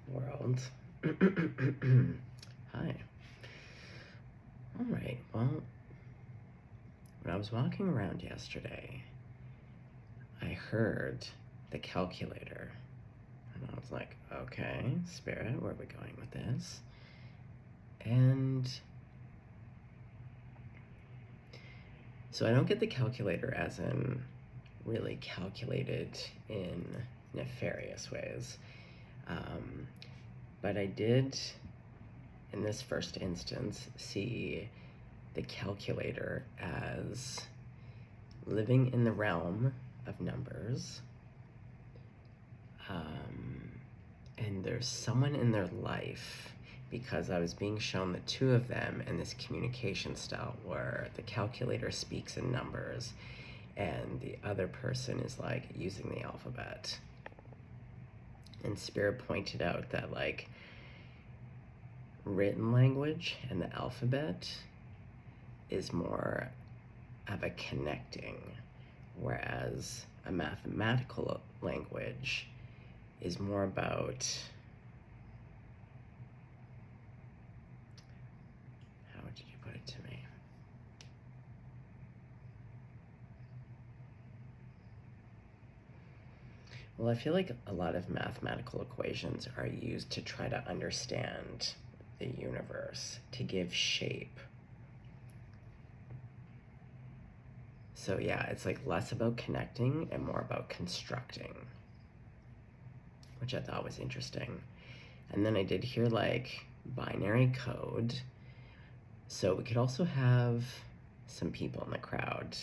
world. Hi. All right, well, when I was walking around yesterday, I heard the calculator. And I was like, okay, Spirit, where are we going with this? And so I don't get the calculator as in really calculated in nefarious ways. But I did, in this first instance, see the calculator as living in the realm of numbers. And there's someone in their life, because I was being shown the two of them in this communication style where the calculator speaks in numbers and the other person is like using the alphabet. And Spirit pointed out that like written language and the alphabet is more of a connecting, whereas a mathematical language is more about, how did you put it to me? Well, I feel like a lot of mathematical equations are used to try to understand the universe, to give shape. So yeah, it's like less about connecting and more about constructing, which I thought was interesting. And then I did hear like binary code. So we could also have some people in the crowd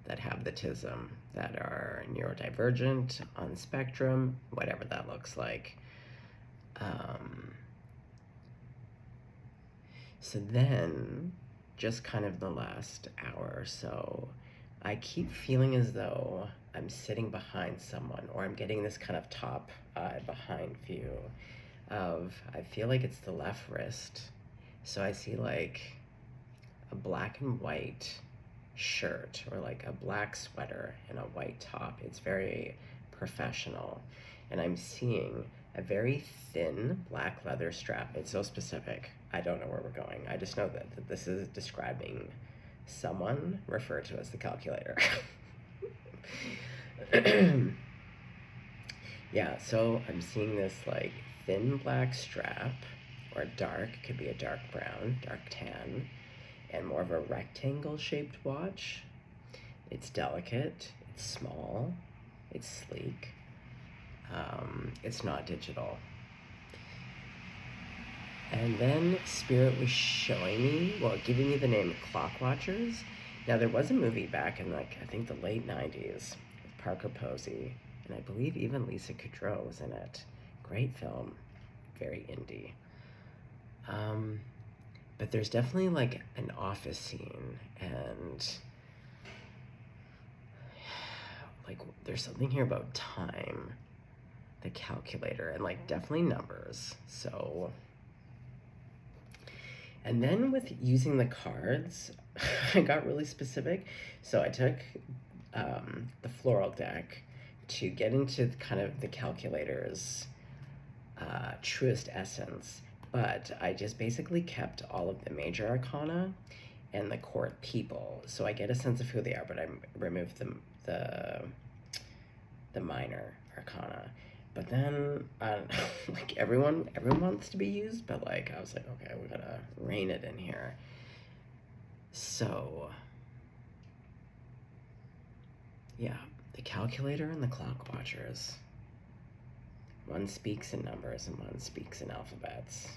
that have the TISM, that are neurodivergent, on spectrum, whatever that looks like. So then, just kind of the last hour or so, I keep feeling as though I'm sitting behind someone, or I'm getting this kind of top behind view of, I feel like it's the left wrist. So I see like a black and white shirt, or like a black sweater and a white top. It's very professional. And I'm seeing a very thin black leather strap. It's so specific. I don't know where we're going. I just know that this is describing someone referred to as the calculator. Yeah, so I'm seeing this like thin black strap, or dark, could be a dark brown, dark tan, and more of a rectangle shaped watch. It's delicate, it's small, it's sleek, it's not digital. And then Spirit was showing me, well, giving me the name Clockwatchers. Now, there was a movie back in, like, I think the late 90s with Parker Posey, and I believe even Lisa Kudrow was in it. Great film, very indie. But there's definitely, like, an office scene, and, like, there's something here about time, the calculator, and, like, definitely numbers, so... And then with using the cards, I got really specific. So I took the floral deck to get into kind of the calculator's truest essence, but I just basically kept all of the major arcana and the court people, so I get a sense of who they are, but I removed the minor arcana. But then, I don't know, like everyone wants to be used, but like I was like, okay, we gotta rein it in here. So, yeah, the calculator and the clock watchers. One speaks in numbers and one speaks in alphabets.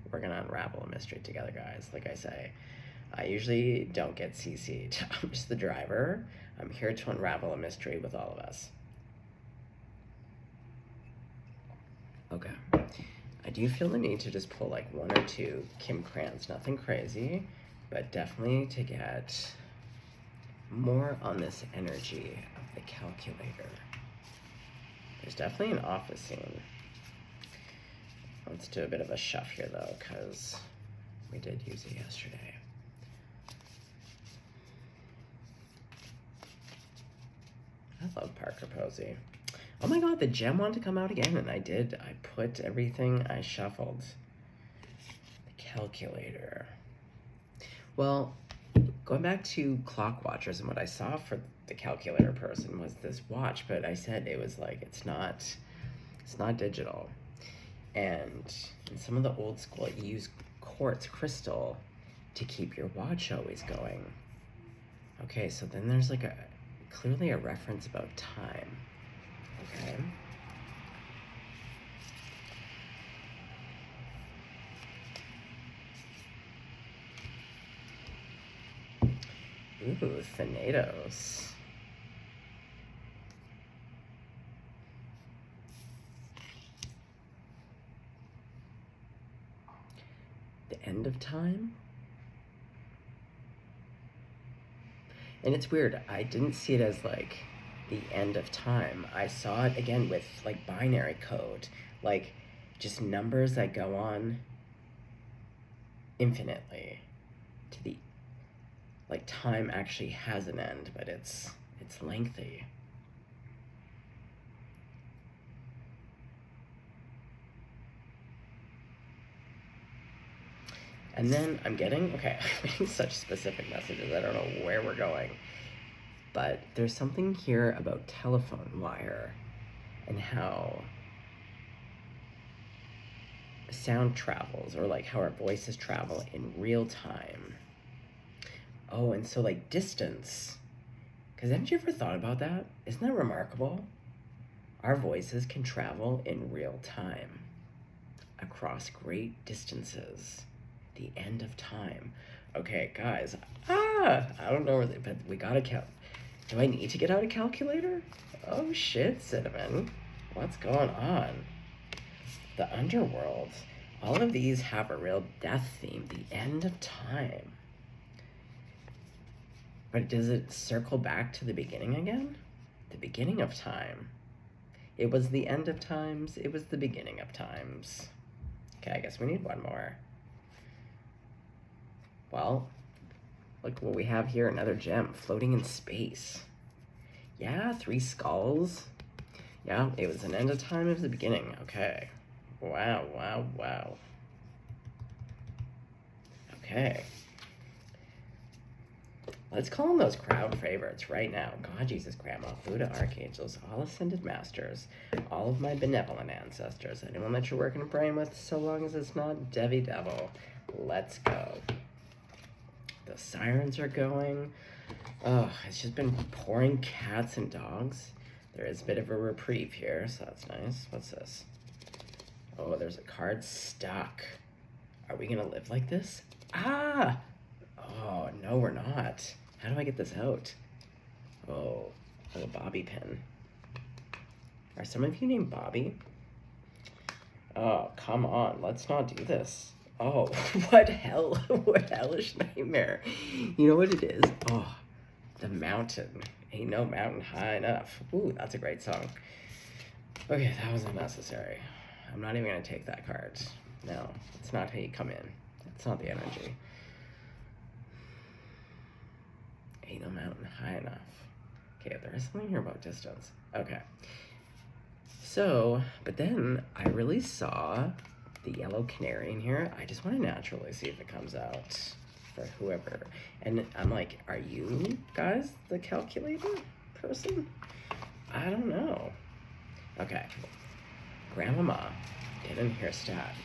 We're gonna unravel a mystery together, guys. Like I say, I usually don't get CC'd. I'm just the driver. I'm here to unravel a mystery with all of us. Okay. I do feel the need to just pull like one or two Kim Krans, nothing crazy, but definitely to get more on this energy of the calculator. There's definitely an office scene. Let's do a bit of a shuff here though, because we did use it yesterday. I love Parker Posey. Oh my god, the gem wanted to come out again, and I did. I put everything I shuffled. The calculator. Well, going back to clock watchers, and what I saw for the calculator person was this watch, but I said it was like, it's not digital. And in some of the old school, you use quartz crystal to keep your watch always going. Okay, so then there's like clearly a reference about time. Okay. Ooh, Thanatos. The end of time? And it's weird, I didn't see it as like the end of time. I saw it again with like binary code, like just numbers that go on infinitely to the, like time actually has an end, but it's lengthy. And then I'm getting such specific messages, I don't know where we're going. But there's something here about telephone wire and how sound travels, or like how our voices travel in real time. Oh, and so like distance. Because haven't you ever thought about that? Isn't that remarkable? Our voices can travel in real time across great distances. The end of time. Okay, guys. I don't know where but we gotta count. Do I need to get out a calculator? Oh shit, Cinnamon. What's going on? The underworld. All of these have a real death theme. The end of time. But does it circle back to the beginning again? The beginning of time. It was the end of times. It was the beginning of times. Okay, I guess we need one more. Well, look what we have here, another gem floating in space. Yeah, 3 skulls. Yeah, it was an end of time, it was the beginning. Okay. Wow, wow, wow. Okay. Let's call them those crowd favorites right now. God, Jesus, Grandma, Buddha, Archangels, all ascended masters, all of my benevolent ancestors, anyone that you're working and praying with, so long as it's not Devi Devil. Let's go. The sirens are going. Oh, it's just been pouring cats and dogs. There is a bit of a reprieve here, so that's nice. What's this? Oh, there's a card stuck. Are we gonna live like this? Ah! Oh, no, we're not. How do I get this out? Oh, a bobby pin. Are some of you named Bobby? Oh, come on. Let's not do this. Oh, what hell? What hellish nightmare. You know what it is? Oh, the mountain. Ain't no mountain high enough. Ooh, that's a great song. Okay, that was unnecessary. I'm not even going to take that card. No, it's not how you come in. It's not the energy. Ain't no mountain high enough. Okay, there is something here about distance. Okay. So, but then I really saw the yellow canary in here. I just want to naturally see if it comes out for whoever. And I'm like, are you guys the calculator person? I don't know. Okay. Grandmama didn't hear stat.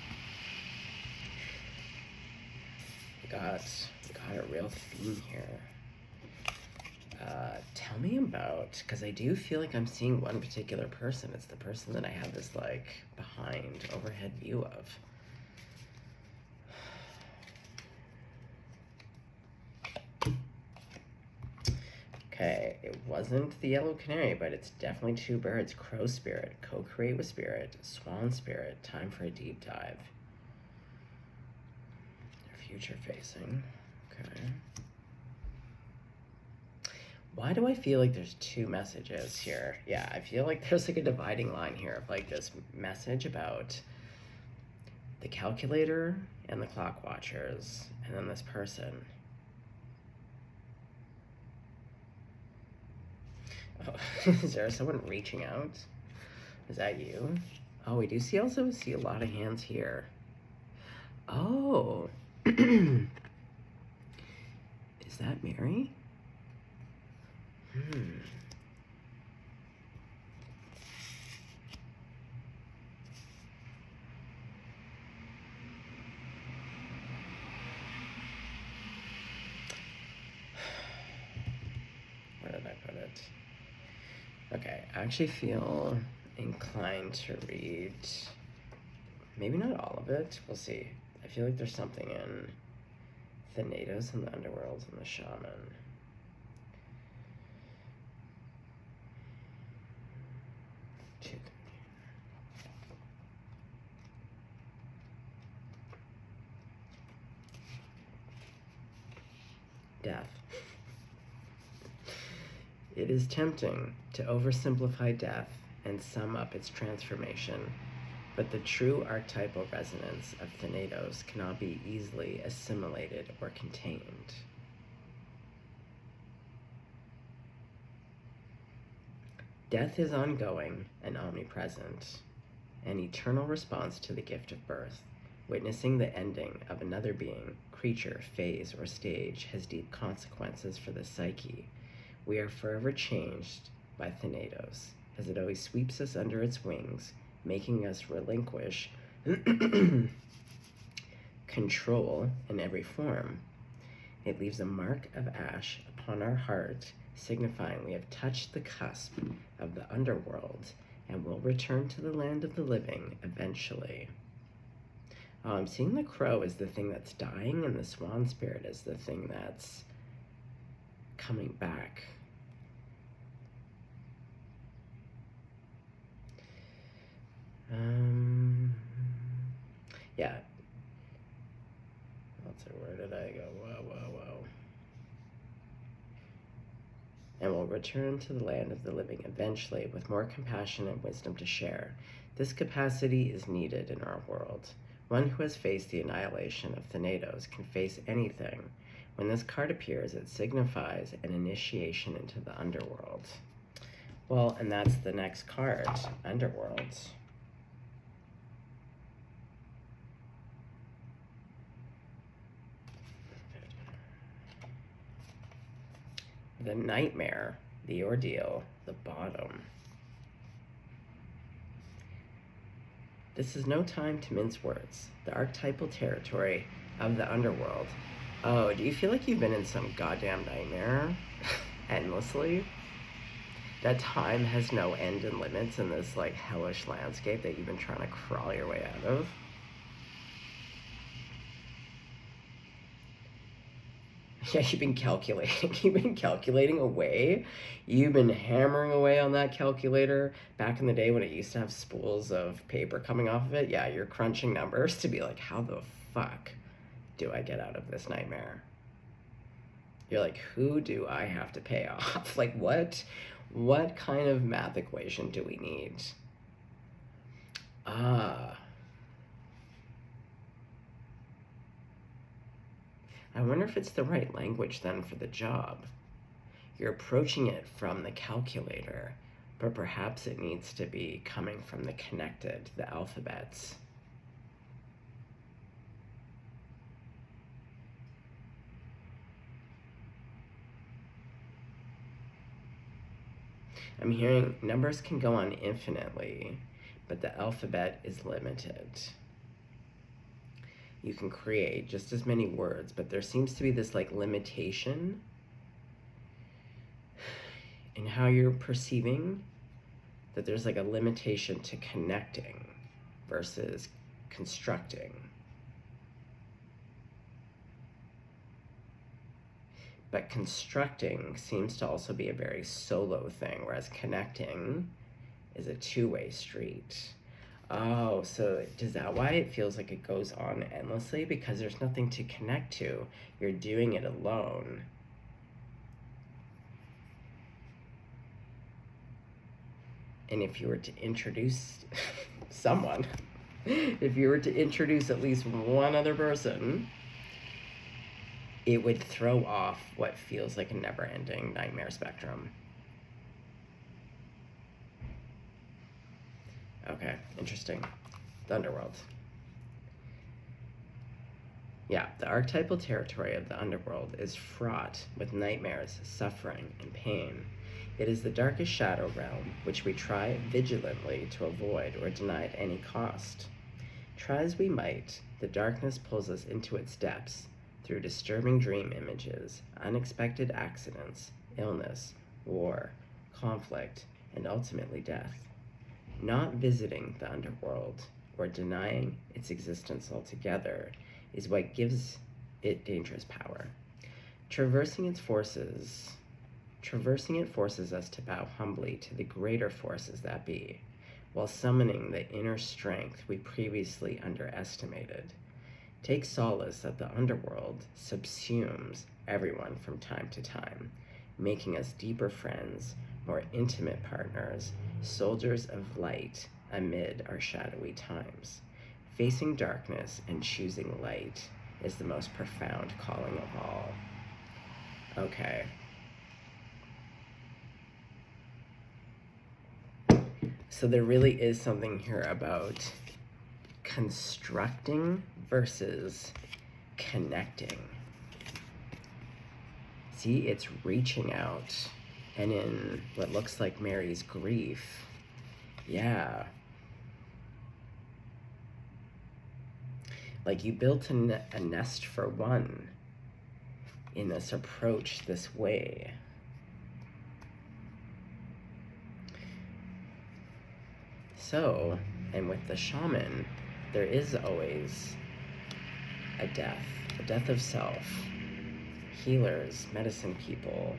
We got a real theme here. Tell me about, because I do feel like I'm seeing one particular person. It's the person that I have this like behind overhead view of. Okay, it wasn't the yellow canary, but it's definitely 2 birds. Crow spirit, co-create with spirit, swan spirit, time for a deep dive. They're future facing. Okay. Why do I feel like there's 2 messages here? Yeah, I feel like there's like a dividing line here of like this message about the calculator and the clock watchers, and then this person. Oh, is there someone reaching out? Is that you? Oh, we do also see a lot of hands here. Oh. Is that Mary? Where did I put it? Okay, I actually feel inclined to read, maybe not all of it. We'll see. I feel like there's something in Thanatos and the Underworld and the Shaman. Death. It is tempting to oversimplify death and sum up its transformation, but the true archetypal resonance of Thanatos cannot be easily assimilated or contained. Death is ongoing and omnipresent, an eternal response to the gift of birth. Witnessing the ending of another being, creature, phase, or stage has deep consequences for the psyche. We are forever changed by Thanatos, as it always sweeps us under its wings, making us relinquish control in every form. It leaves a mark of ash upon our heart, signifying we have touched the cusp of the underworld and will return to the land of the living eventually. I'm seeing the crow as the thing that's dying, and the swan spirit as the thing that's coming back. Yeah. Let's see, where did I go? Whoa. And will return to the land of the living eventually with more compassion and wisdom to share. This capacity is needed in our world. One who has faced the annihilation of Thanatos can face anything. When this card appears, it signifies an initiation into the underworld. Well, and that's the next card, Underworld. The nightmare, the ordeal, the bottom. This is no time to mince words. The archetypal territory of the underworld. Oh, do you feel like you've been in some goddamn nightmare endlessly? That time has no end and limits in this like hellish landscape that you've been trying to crawl your way out of? Yeah, you've been calculating. You've been calculating away. You've been hammering away on that calculator back in the day when it used to have spools of paper coming off of it. Yeah, you're crunching numbers to be like, how the fuck do I get out of this nightmare? You're like, who do I have to pay off? Like, what kind of math equation do we need? I wonder if it's the right language then for the job. You're approaching it from the calculator, but perhaps it needs to be coming from the connected, the alphabets. I'm hearing numbers can go on infinitely, but the alphabet is limited. You can create just as many words, but there seems to be this like limitation in how you're perceiving that there's like a limitation to connecting versus constructing. But constructing seems to also be a very solo thing, whereas connecting is a two-way street. Oh, so is that why it feels like it goes on endlessly? Because there's nothing to connect to. You're doing it alone. And if you were to introduce someone, if you were to introduce at least one other person, it would throw off what feels like a never-ending nightmare spectrum. Okay, interesting. The underworld. Yeah, the archetypal territory of the underworld is fraught with nightmares, suffering, and pain. It is the darkest shadow realm, which we try vigilantly to avoid or deny at any cost. Try as we might, the darkness pulls us into its depths through disturbing dream images, unexpected accidents, illness, war, conflict, and ultimately death. Not visiting the underworld or denying its existence altogether is what gives it dangerous power. Traversing it forces us to bow humbly to the greater forces that be, while summoning the inner strength we previously underestimated. Take solace that the underworld subsumes everyone from time to time, making us deeper friends, more intimate partners, soldiers of light amid our shadowy times. Facing darkness and choosing light is the most profound calling of all. Okay. So there really is something here about constructing versus connecting. See, it's reaching out. And in what looks like Mary's grief, yeah. Like you built a nest for one in this approach this way. So, and with the shaman, there is always a death of self. Healers, medicine people.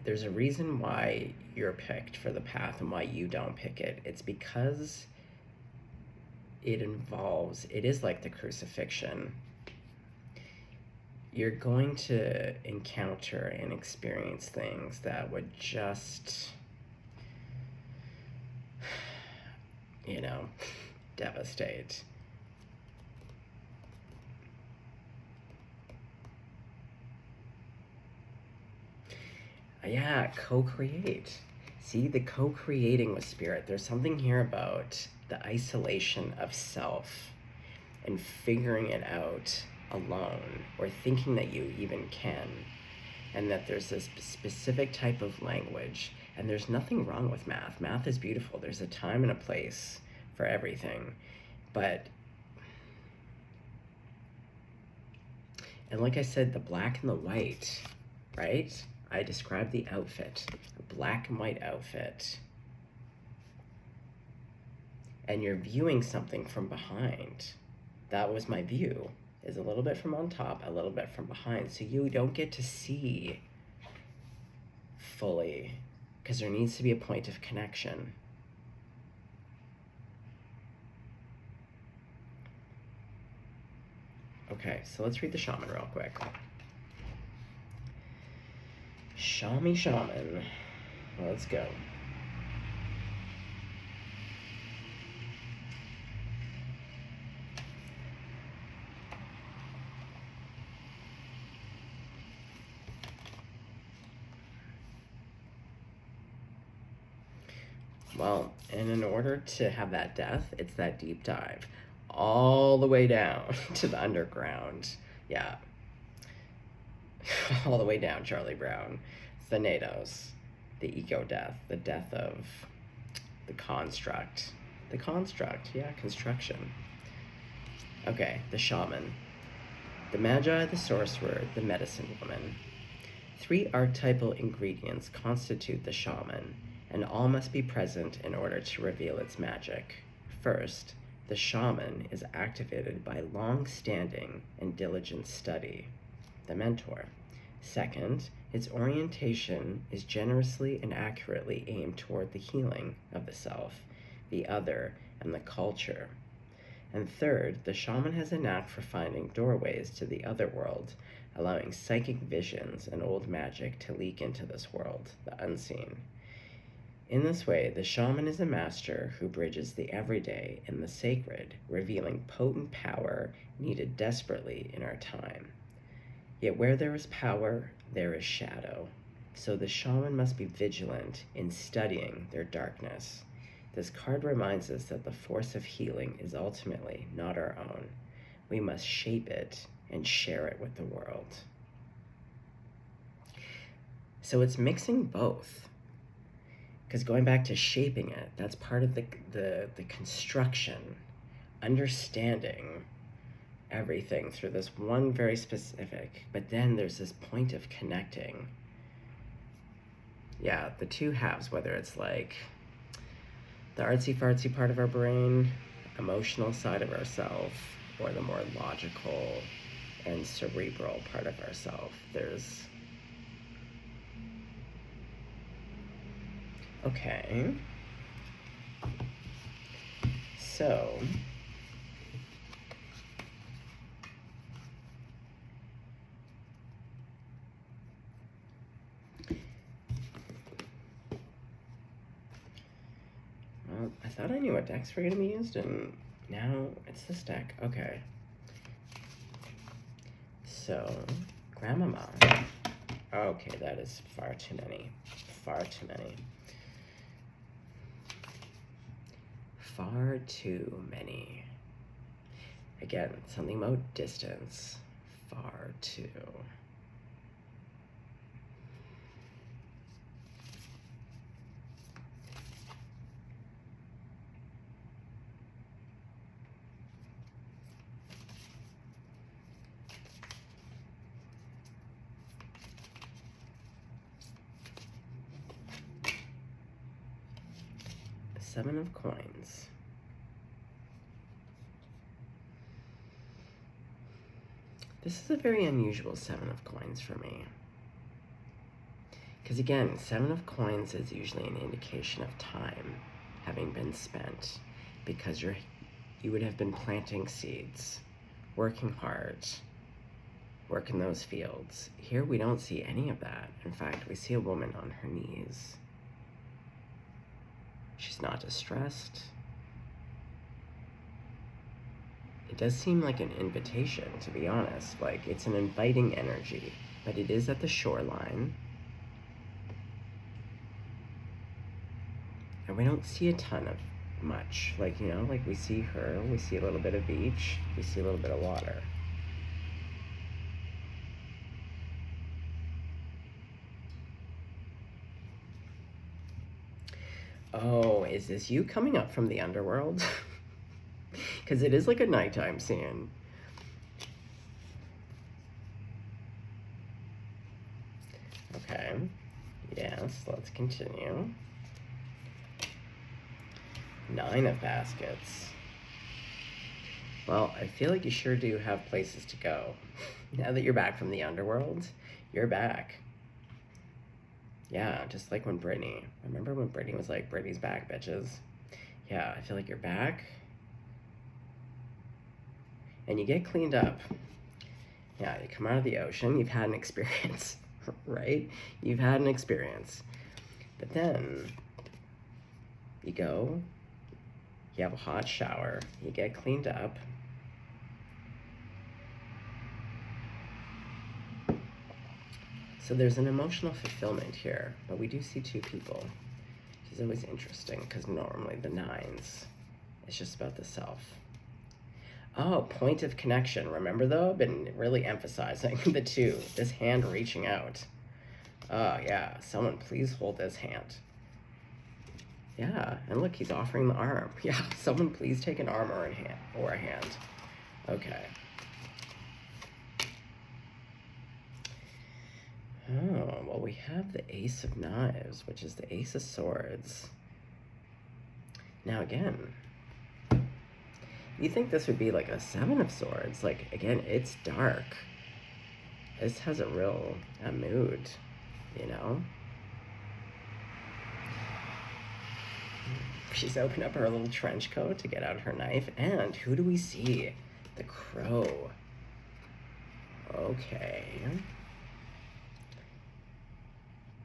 There's a reason why you're picked for the path and why you don't pick it. It's because it is like the crucifixion. You're going to encounter and experience things that would just, devastate. Yeah, co-create. See, the co-creating with spirit. There's something here about the isolation of self and figuring it out alone, or thinking that you even can, and that there's this specific type of language. And there's nothing wrong with math. Math is beautiful. There's a time and a place for everything. And like I said, the black and the white, right? I described the outfit, a black and white outfit. And you're viewing something from behind. That was my view, is a little bit from on top, a little bit from behind. So you don't get to see fully, because there needs to be a point of connection. Okay, so let's read the shaman real quick. Shaman. Let's go. Well, and in order to have that death, it's that deep dive. All the way down to the underground. Yeah. All the way down, Charlie Brown. Thanatos. The ego death. The death of the construct. The construct, yeah, construction. Okay, the shaman. The magi, the sorcerer, the medicine woman. 3 archetypal ingredients constitute the shaman, and all must be present in order to reveal its magic. First, the shaman is activated by long-standing and diligent study, the mentor. Second, its orientation is generously and accurately aimed toward the healing of the self, the other, and the culture. And third, the shaman has a knack for finding doorways to the other world, allowing psychic visions and old magic to leak into this world, the unseen. In this way, the shaman is a master who bridges the everyday and the sacred, revealing potent power needed desperately in our time. Yet where there is power, there is shadow. So the shaman must be vigilant in studying their darkness. This card reminds us that the force of healing is ultimately not our own. We must shape it and share it with the world. So it's mixing both. Because going back to shaping it, that's part of the construction, understanding everything through this one very specific, but then there's this point of connecting. Yeah, the two halves, whether it's like the artsy-fartsy part of our brain, emotional side of ourselves, or the more logical and cerebral part of ourselves. There's... Okay. So... Well, I thought I knew what decks were going to be used, and now it's this deck. Okay. So, Grandmama. Okay, that is far too many. Far too many. Far too many. Again, something about distance. Far too. Seven of Coins. This is a very unusual Seven of Coins for me. Because again, Seven of Coins is usually an indication of time having been spent, because you would have been planting seeds, working hard, working those fields. Here we don't see any of that. In fact, we see a woman on her knees. She's not distressed. It does seem like an invitation, to be honest. Like, it's an inviting energy, but it is at the shoreline. And we don't see a ton of much. Like, you know, like we see her, we see a little bit of beach, we see a little bit of water. Oh, is this you coming up from the underworld? Because it is like a nighttime scene. Okay. Yes, let's continue. Nine of Baskets. Well, I feel like you sure do have places to go. Now that you're back from the underworld, you're back. Yeah, just like when Brittany. Remember when Brittany was like, Brittany's back, bitches? Yeah, I feel like you're back. And you get cleaned up. Yeah, you come out of the ocean, you've had an experience, right? You've had an experience. But then you go, you have a hot shower, you get cleaned up. So there's an emotional fulfillment here, but we do see two people, which is always interesting, because normally the nines, it's just about the self. Oh, point of connection. Remember, though, I've been really emphasizing the two. This hand reaching out. Oh, yeah. Someone please hold this hand. Yeah, and look, he's offering the arm. Yeah, someone please take an arm or a hand. Okay. Oh, well, we have the Ace of Knives, which is the Ace of Swords. Now, again, you think this would be like a Seven of Swords. Like, again, it's dark. This has a mood, you know? She's opened up her little trench coat to get out her knife. And who do we see? The Crow. Okay.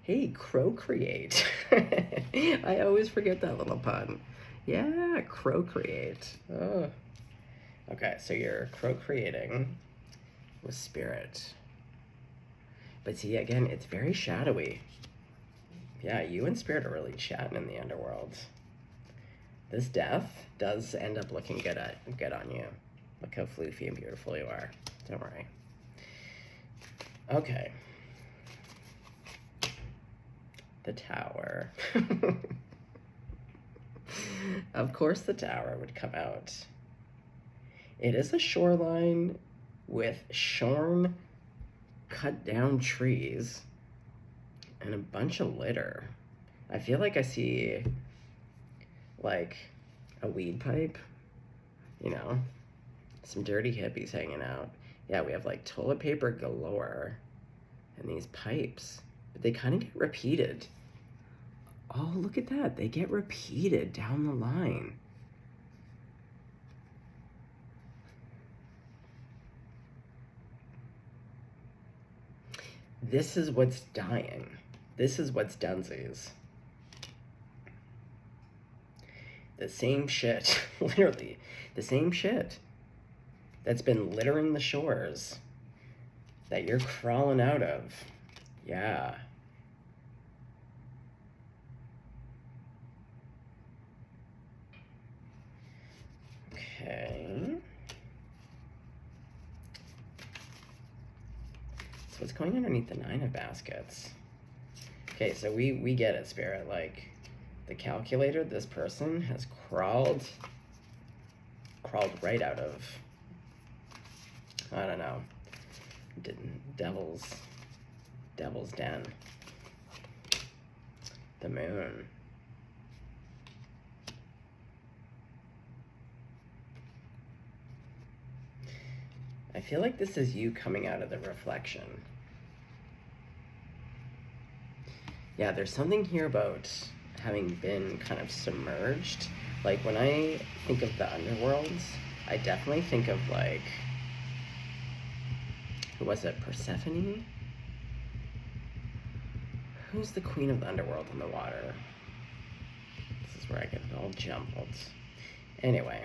Hey, Crocreate. I always forget that little pun. Yeah, Crocreate. Oh. Okay, so you're procreating with spirit. But see, again, it's very shadowy. Yeah, you and Spirit are really chatting in the underworld. This death does end up looking good on you. Look how floofy and beautiful you are. Don't worry. Okay. The Tower. Of course the Tower would come out. It is a shoreline with shorn, cut down trees and a bunch of litter. I feel like I see like a weed pipe, you know, some dirty hippies hanging out. Yeah, we have like toilet paper galore and these pipes, but they kind of get repeated. Oh, look at that. They get repeated down the line. This is what's dying. This is what's dunsies. The same shit, literally, the same shit that's been littering the shores that you're crawling out of. Yeah. Okay. So what's going underneath the 9 of baskets? Okay, so we get it, Spirit. Like, the calculator, this person has crawled right out of, I don't know, devil's den. The moon. I feel like this is you coming out of the reflection. Yeah, there's something here about having been kind of submerged. Like, when I think of the underworlds, I definitely think of, like, who was it, Persephone? Who's the queen of the underworld in the water? This is where I get it all jumbled. Anyway.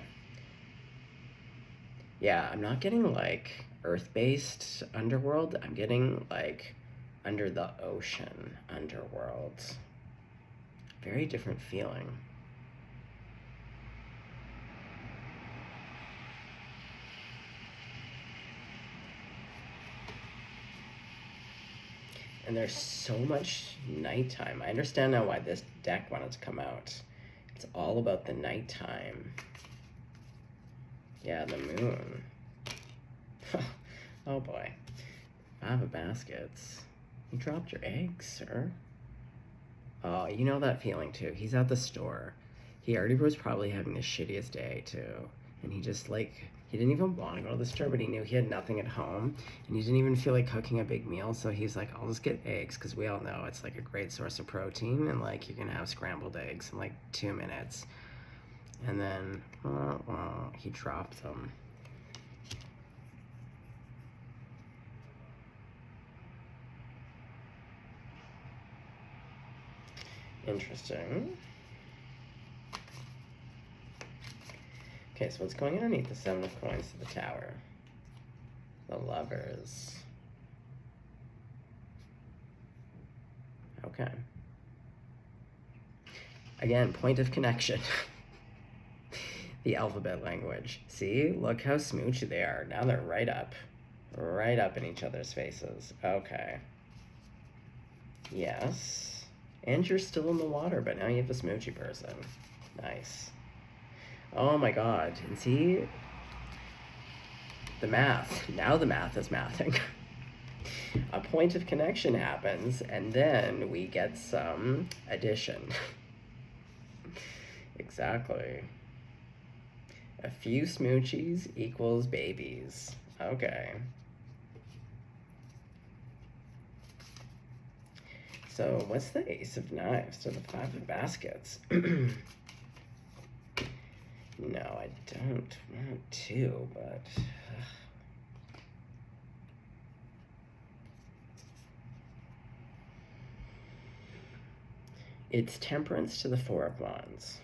Yeah, I'm not getting, like, earth-based underworld. I'm getting, like, under the ocean underworld. Very different feeling. And there's so much nighttime. I understand now why this deck wanted to come out. It's all about the nighttime. Yeah, the moon. Oh boy. 5 of baskets. You dropped your eggs, sir. Oh, you know that feeling too. He's at the store. He already was probably having the shittiest day too. And he just like, he didn't even want to go to the store, but he knew he had nothing at home. And he didn't even feel like cooking a big meal. So he's like, I'll just get eggs, because we all know it's like a great source of protein. And like, you can have scrambled eggs in like 2 minutes. And then, he dropped them. Interesting. Okay, so what's going underneath the 7 of coins to the Tower? The Lovers. Okay. Again, point of connection. The alphabet language. See, look how smoochy they are. Now they're right up in each other's faces. Okay. Yes. And you're still in the water, but now you have a smoochy person. Nice. Oh my god. And see? The math. Now the math is mathing. A point of connection happens, and then we get some addition. Exactly. A few smoochies equals babies. Okay. So what's the Ace of Knives to the 5 of baskets? No, I don't want to, but... It's Temperance to the 4 of Wands.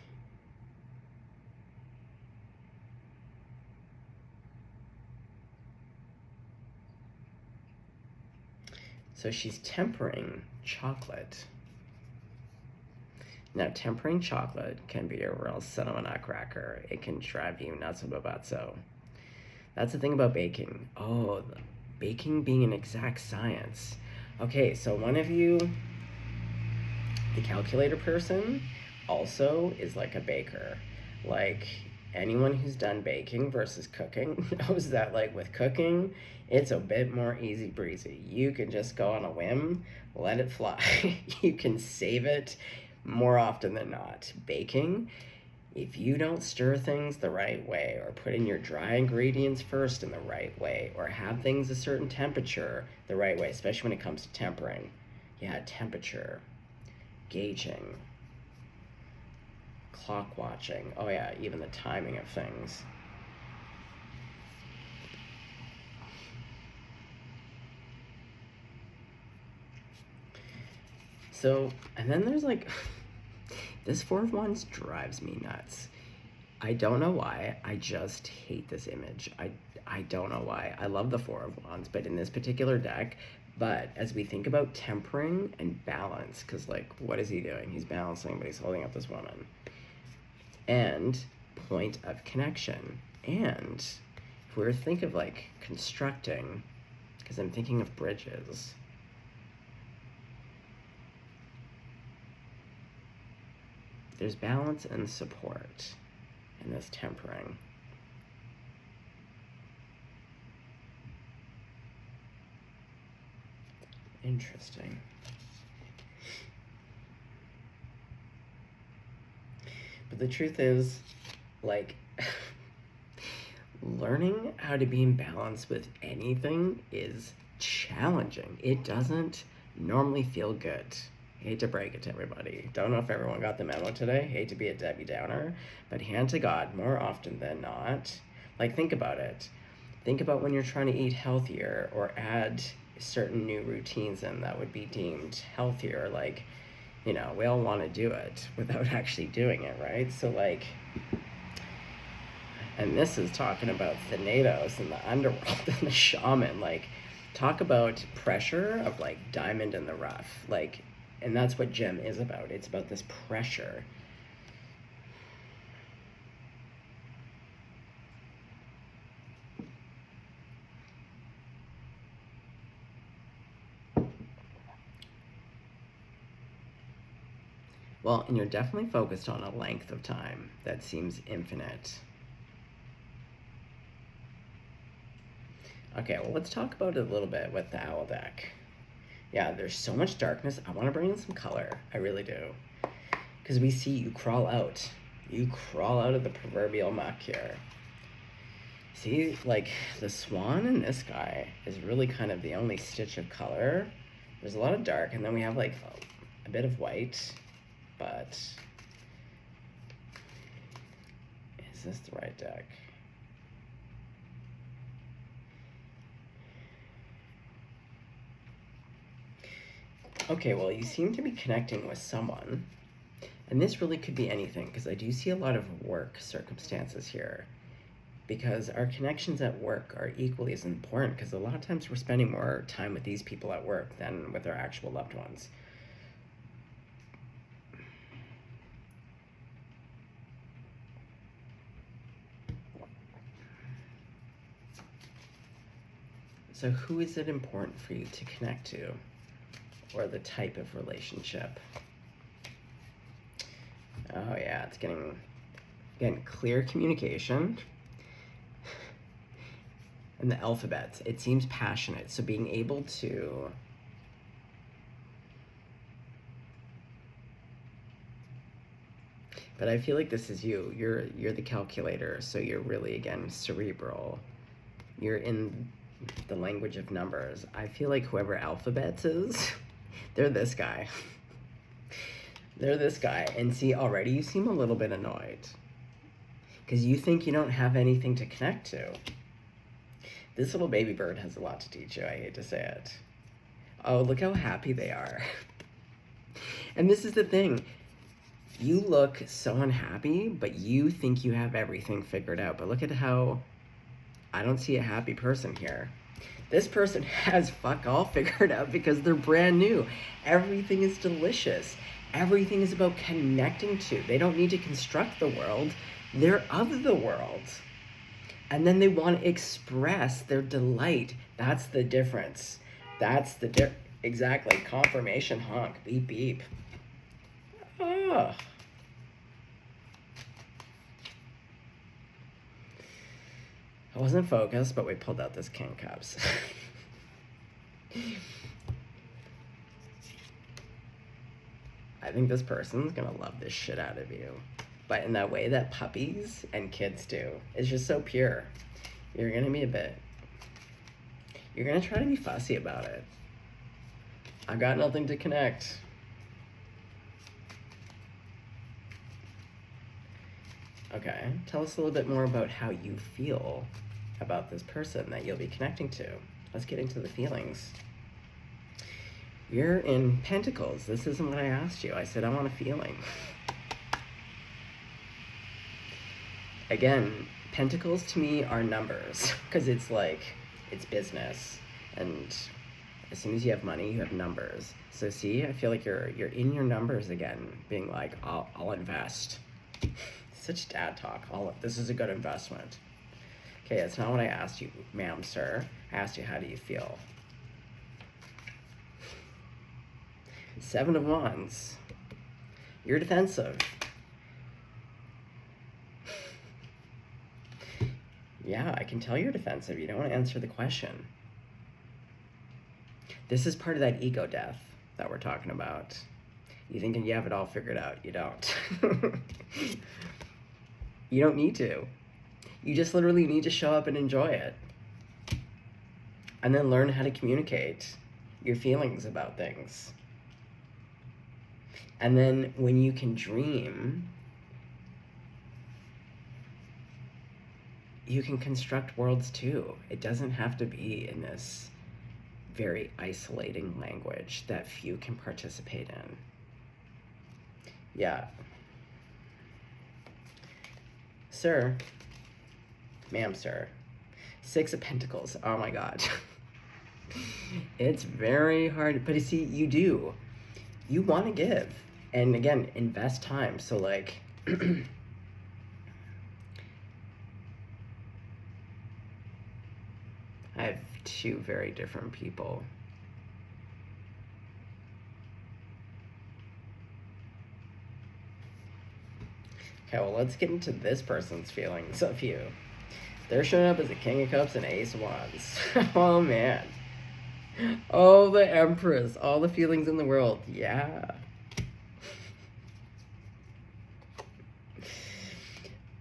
So she's tempering chocolate. Now, tempering chocolate can be a real son of a nutcracker. It can drive you nuts about so. That's the thing about baking. Oh, baking being an exact science. Okay, so one of you, the calculator person, also is like a baker. Like, anyone who's done baking versus cooking knows that, like, with cooking, it's a bit more easy breezy. You can just go on a whim, let it fly. You can save it more often than not. Baking, if you don't stir things the right way, or put in your dry ingredients first in the right way, or have things a certain temperature the right way, especially when it comes to tempering. Yeah, temperature, gauging, clock watching. Oh yeah, even the timing of things. So, and then there's like, this Four of Wands drives me nuts. I don't know why. I just hate this image. I don't know why. I love the Four of Wands, but in this particular deck, but as we think about tempering and balance, because, like, what is he doing? He's balancing, but he's holding up this woman. And point of connection. And if we were to think of, like, constructing, because I'm thinking of bridges. There's balance and support in this tempering. Interesting. But the truth is, like, learning how to be in balance with anything is challenging. It doesn't normally feel good. Hate to break it to everybody. Don't know if everyone got the memo today. Hate to be a Debbie Downer, but hand to God, more often than not. Like, think about it. Think about when you're trying to eat healthier or add certain new routines in that would be deemed healthier. Like, you know, we all want to do it without actually doing it, right? So, like, and this is talking about Thanatos and the underworld and the shaman. Like, talk about pressure of, like, diamond in the rough. Like, and that's what Gem is about. It's about this pressure. Well, and you're definitely focused on a length of time that seems infinite. Okay, well, let's talk about it a little bit with the Owl deck. Yeah, there's so much darkness. I want to bring in some color. I really do. Because we see you crawl out. You crawl out of the proverbial muck here. See, like, the swan in this guy is really kind of the only stitch of color. There's a lot of dark, and then we have, like, a bit of white. But is this the right deck? Okay, well, you seem to be connecting with someone, and this really could be anything, because I do see a lot of work circumstances here, because our connections at work are equally as important, because a lot of times we're spending more time with these people at work than with our actual loved ones. So who is it important for you to connect to? Or the type of relationship? Oh yeah, it's getting, again, clear communication. And the alphabets, it seems passionate. So being able to but I feel like this is you. You're the calculator, so you're really, again, cerebral. You're in the language of numbers. I feel like whoever alphabets is, they're this guy. They're this guy. And see, already you seem a little bit annoyed. Because you think you don't have anything to connect to. This little baby bird has a lot to teach you, I hate to say it. Oh, look how happy they are. And this is the thing. You look so unhappy, but you think you have everything figured out. But look at how I don't see a happy person here. This person has fuck all figured out because they're brand new. Everything is delicious. Everything is about connecting to. They don't need to construct the world. They're of the world. And then they want to express their delight. That's the difference. Exactly. Confirmation honk. Beep, beep. Oh. I wasn't focused, but we pulled out this King Cups. I think this person's gonna love this shit out of you. But in that way that puppies and kids do. It's just so pure. You're gonna be you're gonna try to be fussy about it. I've got nothing to connect. Okay, tell us a little bit more about how you feel about this person that you'll be connecting to. Let's get into the feelings. You're in Pentacles. This isn't what I asked you. I said I want a feeling. Again, Pentacles to me are numbers, because it's like, it's business. And as soon as you have money, you have numbers. So see, I feel like you're in your numbers again, being like, I'll invest. Such dad talk. This is a good investment. Okay, that's not what I asked you, ma'am, sir. I asked you, how do you feel? 7 of Wands. You're defensive. Yeah, I can tell you're defensive. You don't want to answer the question. This is part of that ego death that we're talking about. You think you have it all figured out. You don't. You don't need to. You just literally need to show up and enjoy it. And then learn how to communicate your feelings about things. And then when you can dream, you can construct worlds too. It doesn't have to be in this very isolating language that few can participate in. Yeah. Sir, ma'am, sir. 6 of Pentacles. Oh my God. It's very hard, but you see, you do. You want to give. And again, invest time. So like, I have 2 very different people. Okay, well, let's get into this person's feelings of you. They're showing up as a King of Cups and Ace of Wands. Oh, man. Oh, the Empress. All the feelings in the world. Yeah.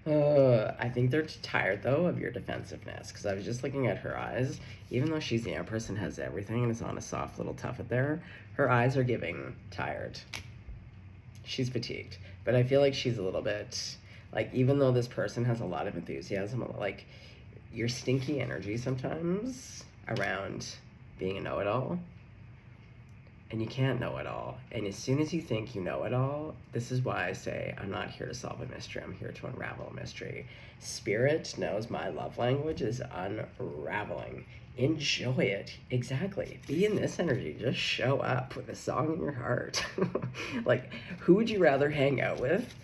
I think they're tired, though, of your defensiveness. Because I was just looking at her eyes. Even though she's the Empress and has everything and is on a soft little tuffet there, her eyes are giving tired. She's fatigued. But I feel like she's a little bit, like, even though this person has a lot of enthusiasm, like, your stinky energy sometimes around being a know-it-all, and you can't know it all. And as soon as you think you know it all, this is why I say I'm not here to solve a mystery. I'm here to unravel a mystery. Spirit knows my love language is unraveling. Enjoy it. Exactly. Be in this energy. Just show up with a song in your heart. Like, who would you rather hang out with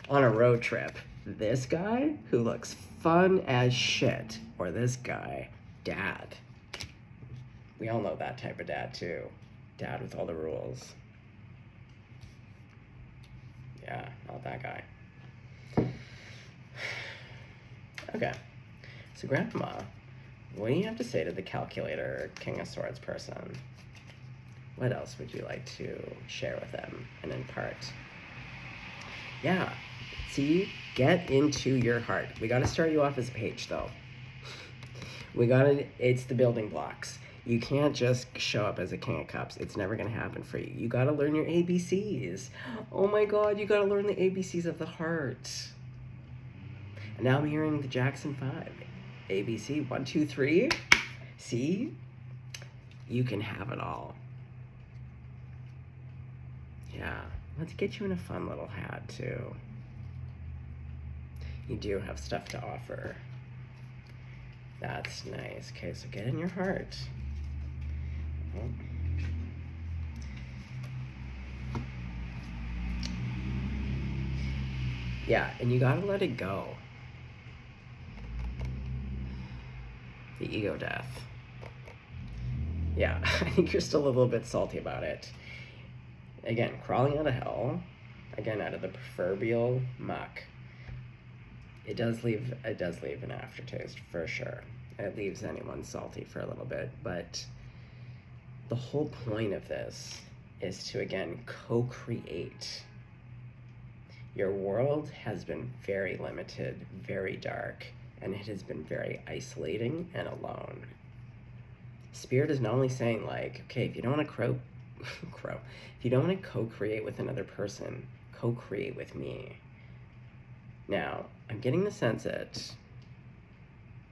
on a road trip? This guy who looks fun as shit, or this guy, dad? We all know that type of dad too. Dad with all the rules. Yeah, not that guy. Okay, so Grandma, what do you have to say to the calculator King of Swords person? What else would you like to share with them and impart? Yeah, see, get into your heart. We got to start you off as a page, though. It's the building blocks. You can't just show up as a King of Cups. It's never going to happen for you. You got to learn your ABCs. Oh my God, you got to learn the ABCs of the heart. And now I'm hearing the Jackson 5. ABC, 1, 2, 3. See? You can have it all. Yeah, let's get you in a fun little hat, too. You do have stuff to offer. That's nice. Okay, so get in your heart. Oh. Yeah, and you gotta let it go. The ego death. Yeah, I think you're still a little bit salty about it. Again, crawling out of hell. Again, out of the proverbial muck. It does leave an aftertaste for sure. It leaves anyone salty for a little bit, but the whole point of this is to again co-create. Your world has been very limited, very dark, and it has been very isolating and alone. Spirit is not only saying like, okay, if you don't want to if you don't want to co-create with another person, co-create with me. Now, I'm getting the sense that,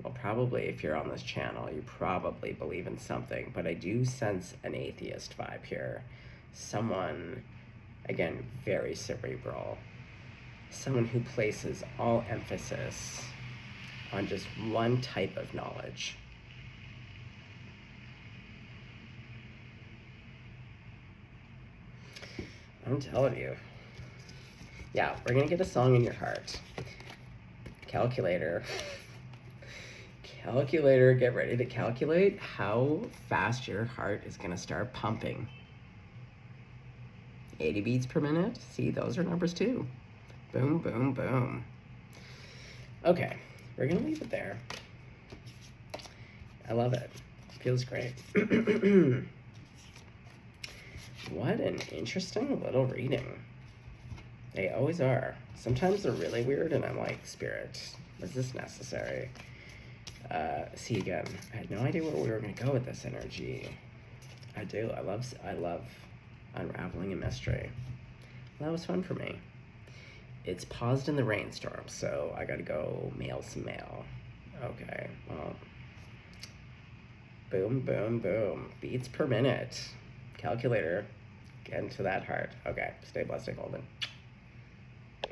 well, probably if you're on this channel, you probably believe in something, but I do sense an atheist vibe here. Someone, again, very cerebral. Someone who places all emphasis on just one type of knowledge. I'm telling you. Yeah, we're gonna get a song in your heart. Calculator. Calculator, get ready to calculate how fast your heart is gonna start pumping. 80 beats per minute. See, those are numbers too. Boom, boom, boom. Okay, we're gonna leave it there. I love it. Feels great. What an interesting little reading. They always are. Sometimes they're really weird and I'm like, Spirit, was this necessary? See, again, I had no idea where we were gonna go with this energy. I do. I love unraveling a mystery. That was fun for me. It's paused in the rainstorm, so I gotta go mail some mail. Okay, well, boom, boom, boom. Beats per minute. Calculator, get into that heart. Okay, stay blessed, stay golden.